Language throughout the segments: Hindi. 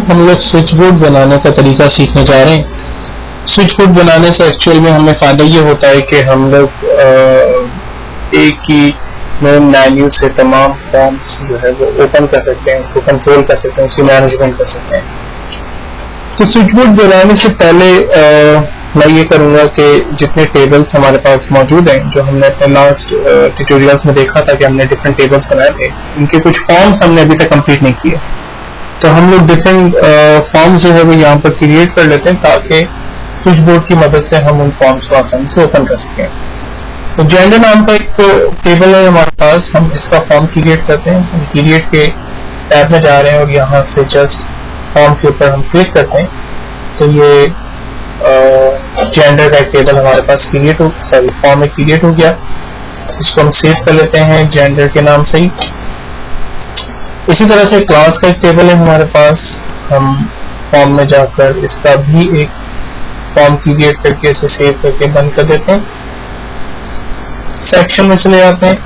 हम लोग स्विच बोर्ड बनाने का तरीका सीखने जा रहे हैं। स्विच बोर्ड बनाने से एक्चुअल में हमें फायदा ये होता है कि हम लोग एक ही मेन मेन्यू से तमाम फॉर्म्स जो है वो ओपन कर सकते हैं, उसको कंट्रोल कर सकते हैं, उसकी मैनेजमेंट कर सकते हैं। तो स्विच बोर्ड बनाने से पहले मैं ये करूंगा कि जितने टेबल्स हमारे पास मौजूद हैं, जो हमने अपने लास्ट ट्यूटोरियल्स में देखा था कि हमने डिफरेंट टेबल्स बनाए थे, उनके कुछ फॉर्म्स हमने अभी तक कंप्लीट नहीं किए। तो हम लोग डिफरेंट फॉर्म्स जो है वो यहाँ पर क्रिएट कर लेते हैं ताकि स्विच बोर्ड की मदद से हम उन फॉर्म्स को आसानी से ओपन कर सकें। तो जेंडर नाम का एक टेबल है हमारे पास, हम इसका फॉर्म क्रिएट करते हैं। हम क्रिएट के टैब में जा रहे हैं और यहाँ से जस्ट फॉर्म के ऊपर हम क्लिक करते हैं, तो ये जेंडर का एक टेबल हमारे पास फॉर्म एक क्रिएट हो गया। इसको हम सेव कर लेते हैं जेंडर के नाम से ही। इसी तरह से क्लास का एक टेबल है हमारे पास, हम फॉर्म में जाकर इसका भी एक फॉर्म क्रिएट करके इसे सेव करके बंद कर देते हैं। सेक्शन में चले जाते हैं,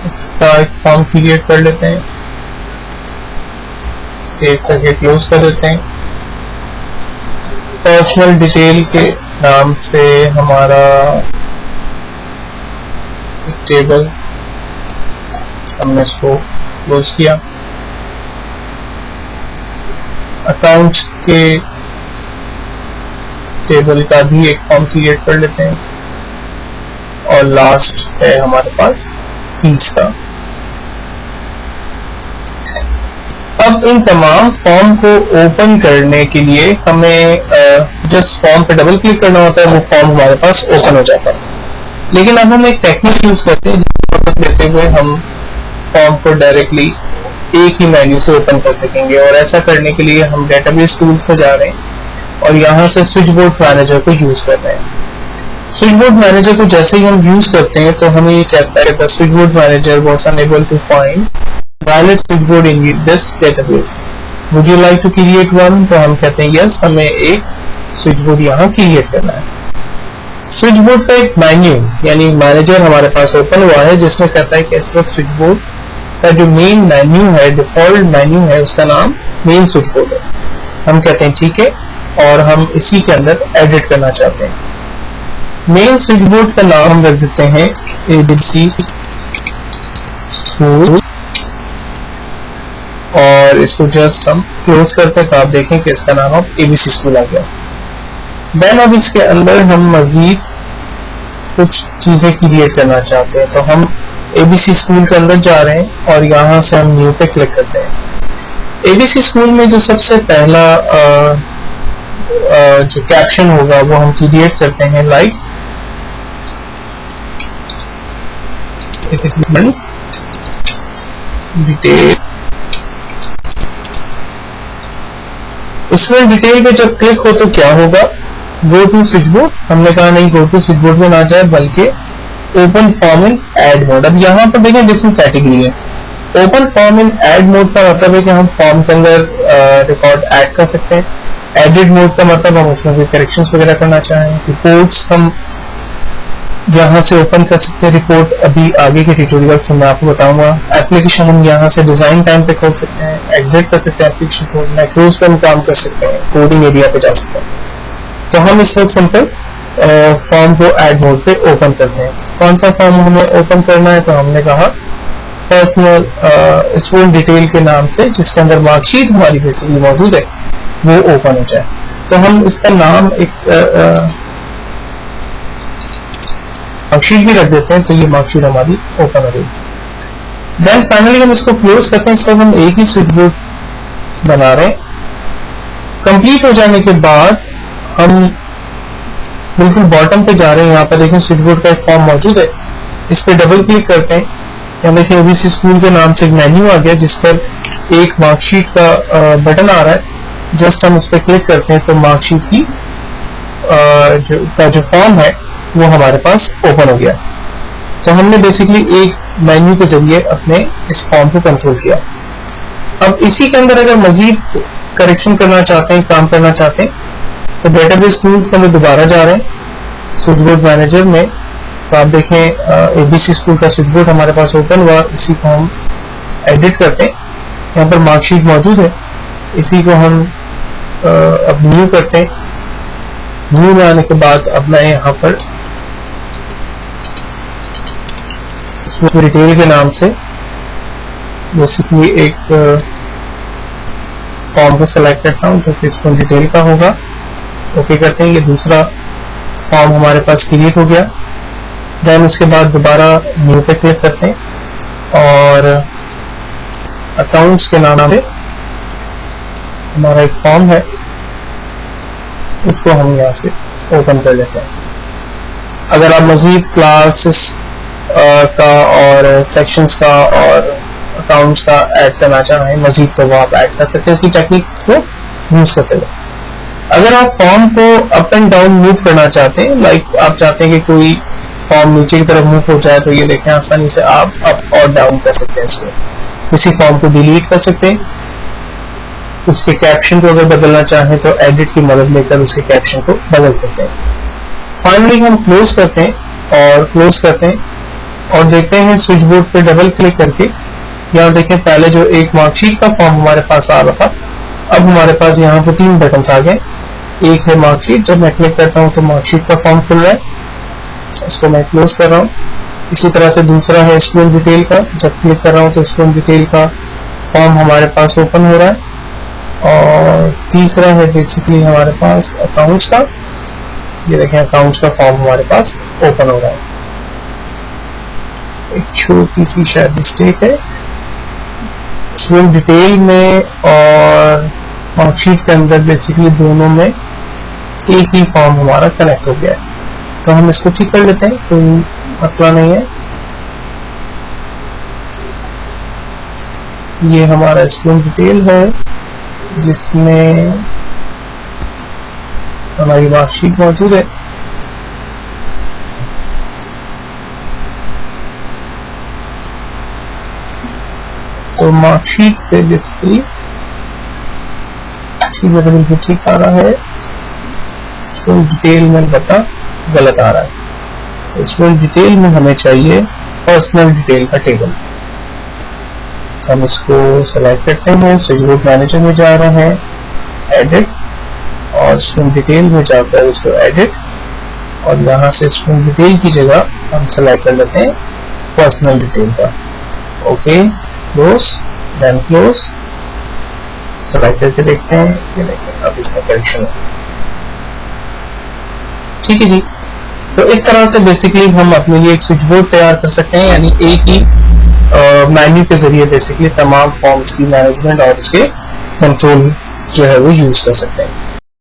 इसका एक फॉर्म क्रिएट कर लेते हैं, सेव करके क्लोज कर देते हैं। पर्सनल डिटेल के नाम से हमारा एक टेबल, हमने इसको क्लोज किया। अकाउंट्स के टेबल का भी एक फॉर्म क्रिएट कर लेते हैं और लास्ट है हमारे पास फीस का। अब इन तमाम फॉर्म को ओपन करने के लिए हमें जस्ट फॉर्म पे डबल क्लिक करना होता है, वो फॉर्म हमारे पास ओपन हो जाता है। लेकिन अब हम एक टेक्निक यूज करते हैं जिसकी मदद लेते हुए हम फॉर्म को डायरेक्टली एक ही मेन्यू से ओपन कर सकेंगे। और ऐसा करने के लिए हम डेटाबेस टूल्स में जा रहे हैं और यहाँ से स्विच बोर्ड मैनेजर को यूज कर रहे हैं। स्विच बोर्ड मैनेजर को जैसे ही हम यूज करते हैं तो हमें ये कहता है the switch board manager was unable to find valid switch board in this database, would you like to create one. तो हम कहते हैं यस, हमें एक स्विच बोर्ड यहाँ क्रिएट करना है। स्विच बोर्ड का एक मेन्यू यानी मैनेजर हमारे पास ओपन हुआ है जिसमें कहता है कि इस वक्त स्विच बोर्ड का जो मेन मेन्यू है, डिफॉल्ट मेन्यू है, उसका नाम मेन स्विच बोर्ड है। हम कहते हैं ठीक है, और हम इसी के अंदर एडिट करना चाहते हैं। मेन स्विच बोर्ड का नाम हम रख देते हैं ABC स्कूल और इसको जस्ट हम क्लोज करते हैं, तो आप देखें कि इसका नाम अब ABC स्कूल आ गया। देन अब इसके अंदर हम मजीद कुछ चीजें क्रिएट करना चाहते हैं, तो हम ABC स्कूल के अंदर जा रहे हैं और यहाँ से हम न्यू पे क्लिक करते हैं। ABC स्कूल में जो सबसे पहला जो कैप्शन होगा वो हम क्रिएट करते हैं लाइक डिटेल। इसमें डिटेल पे जब क्लिक हो तो क्या होगा, गो टू स्विच बोर्ड। हमने कहा नहीं, गो टू स्विच बोर्ड में ना जाए बल्कि open form in add mode. अब यहाँ पर देखें डिफरेंट कैटेगरी है। Open form in add mode का मतलब है कि हम फॉर्म के अंदर रिकॉर्ड ऐड कर सकते हैं। एडिट मोड का मतलब हम उसमें कोई करेक्शंस वगैरह करना चाहें। रिपोर्ट्स हम यहाँ से ओपन कर सकते हैं, रिपोर्ट अभी आगे के ट्यूटोरियल्स से मैं आपको बताऊंगा। एप्लीकेशन हम यहाँ से डिजाइन टाइम पे खोल सकते हैं, एग्जिट कर सकते हैं एप्लीकेशन को, मैक्रोस पे हम काम कर सकते हैं, कोडिंग एरिया पे जा सकते हैं। तो हम इस वक्त सिंपल फॉर्म को ऐड मोड पे ओपन करते हैं। कौन सा फॉर्म हमें ओपन करना है, तो हमने कहा पर्सनल स्टूडेंट डिटेल के नाम से, जिसके अंदर मार्कशीट हमारी बेसिकली मौजूद है, वो ओपन हो जाए। तो हम इसका नाम एक मार्कशीट भी रख देते हैं, तो ये मार्कशीट हमारी ओपन हो गई। देन फाइनली हम इसको क्लोज करते हैं। इसको हम एक ही स्विच बोर्ड बना रहे हैं। कंप्लीट हो जाने के बाद हम बिल्कुल बॉटम पे जा रहे हैं। यहाँ पर देखें स्विच बोर्ड का एक फॉर्म मौजूद है, इस पर डबल क्लिक करते हैं। यहाँ देखिए ABC स्कूल के नाम से एक मेन्यू आ गया जिस पर एक मार्कशीट का बटन आ रहा है। जस्ट हम उस पर क्लिक करते हैं तो मार्कशीट की जो फॉर्म है वो हमारे पास ओपन हो गया। तो हमने बेसिकली एक मेन्यू के जरिए अपने इस फॉर्म को कंट्रोल किया। अब इसी के अंदर अगर मजीद करेक्शन करना चाहते हैं, काम करना चाहते हैं, तो डेटाबेस टूल्स के अंदर दोबारा जा रहे हैं स्विच बोर्ड मैनेजर में। तो आप देखें ABC स्कूल का स्विच बोर्ड हमारे पास ओपन हुआ। इसी को हम एडिट करते हैं। यहाँ पर मार्कशीट मौजूद है, इसी को हम अब न्यू करते हैं। न्यू में आने के बाद अब मैं यहाँ पर डिटेल के नाम से बेसिकली एक फॉर्म को सेलेक्ट करता हूँ जो कि इसमें डिटेल का होगा। ओके करते हैं, ये दूसरा फॉर्म हमारे पास क्रिएट हो गया। देन उसके बाद दोबारा न्यू पे क्लिक करते हैं और अकाउंट्स के नाम से हमारा एक फॉर्म है, उसको हम यहाँ से ओपन कर लेते हैं। अगर आप मजीद क्लासेस का और सेक्शंस का और अकाउंट्स का ऐड करना चाहें मजीद, तो वो आप ऐड कर सकते हैं इसी टेक्निक्स को यूज करते हुए। अगर आप फॉर्म को अप एंड डाउन मूव करना चाहते हैं, लाइक आप चाहते हैं कि कोई फॉर्म नीचे की तरफ मूव हो जाए, तो ये देखें आसानी से आप अप और डाउन कर सकते हैं इसको। किसी फॉर्म को डिलीट कर सकते हैं, उसके कैप्शन को अगर बदलना चाहें तो एडिट की मदद लेकर उसके कैप्शन को बदल सकते हैं। फाइनली हम क्लोज करते हैं और देखते हैं स्विच बोर्ड पे डबल क्लिक करके। यहाँ देखें पहले जो एक मार्कशीट का फॉर्म हमारे पास आ रहा था, अब हमारे पास यहाँ पे 3 बटन आ गए। एक है मार्कशीट, जब मैं क्लिक करता हूँ तो मार्कशीट का फॉर्म खुल रहा है, इसको मैं क्लोज कर रहा हूँ। इसी तरह से दूसरा है स्टूडेंट डिटेल का, जब क्लिक कर रहा हूँ तो स्टूडेंट डिटेल का फॉर्म हमारे पास ओपन हो रहा है। और तीसरा है बेसिकली हमारे पास अकाउंट्स का, ये देखें अकाउंट्स का फॉर्म हमारे पास ओपन हो रहा है। एक छोटी सी शायद मिस्टेक है, स्टूडेंट डिटेल में और मार्कशीट के अंदर बेसिकली दोनों में एक ही फॉर्म हमारा कनेक्ट हो गया है, तो हम इसको ठीक कर लेते हैं, कोई मसला नहीं है। ये हमारा स्टूडेंट डिटेल है जिसमें हमारी मार्कशीट मौजूद है। तो मार्कशीट से बेसिकली बिल्कुल ठीक आ रहा है, स्टूडेंट डिटेल में गलत आ रहा है। तो स्टूडेंट डिटेल में हमें चाहिए पर्सनल डिटेल का टेबल। हम इसको सेलेक्ट करते हैं, स्विच बोर्ड मैनेजर में जा रहे हैं, एडिट, और स्टूडेंट डिटेल में जाकर इसको एडिट, और यहाँ से स्टूडेंट डिटेल की जगह हम सेलेक्ट कर लेते हैं पर्सनल डिटेल का। Okay, close, then close, select करके देखते हैं, ये देखें अब इसका करेक्शन है। ठीक है जी, तो इस तरह से बेसिकली हम अपने लिए एक स्विच बोर्ड तैयार कर सकते हैं, यानी एक ही मेन्यू के जरिए बेसिकली तमाम फॉर्म्स की मैनेजमेंट और उसके कंट्रोल जो है वो यूज कर सकते हैं।